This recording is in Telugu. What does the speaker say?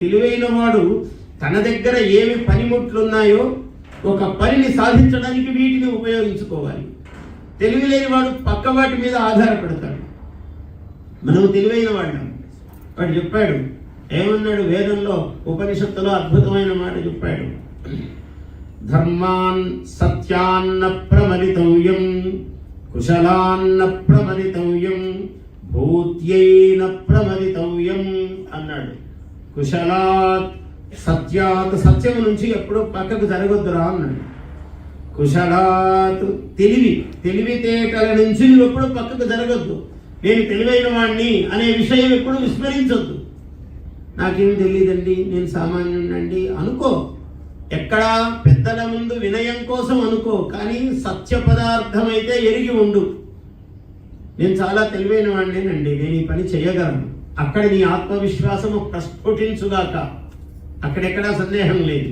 తెలివైన వాడు తన దగ్గర ఏమి పనిముట్లున్నాయో ఒక పనిని సాధించడానికి వీటిని ఉపయోగించుకోవాలి. తెలివిలేని వాడు పక్క వాటి మీద ఆధారపడతాడు. మనం తెలివైన వాళ్ళం. వాడు చెప్పాడు, ఏమన్నాడు? వేదంలో ఉపనిషత్తులో అద్భుతమైన మాట చెప్పాడు. ధర్మాన్ సత్యాన్న ప్రమరితవ్యం కుశలాన్న ప్రమరితవ్యం భూత్యైన ప్రమరితవ్యం అన్నాడు. కుశలాత్ సత్యాత్, సత్యం నుంచి ఎప్పుడూ పక్కకు జరగొద్దురా అన్నాడు. కుశలాత్ తెలివితేటల నుంచి నువ్వు ఎప్పుడు పక్కకు జరగొద్దు. నేను తెలివైన వాడిని అనే విషయం ఎప్పుడు విస్మరించొద్దు. నాకేం తెలియదండి, నేను సామాన్యుడండి అనుకో. ఎక్కడా పెద్దల ముందు వినయం కోసం అనుకో, కానీ సత్య పదార్థం అయితే ఎరిగి ఉండు. నేను చాలా తెలివైన వాడినేనండి, నేను ఈ పని చేయగలను. అక్కడ నీ ఆత్మవిశ్వాసము ప్రస్ఫుటించుగాక. అక్కడెక్కడా సందేహం లేదు.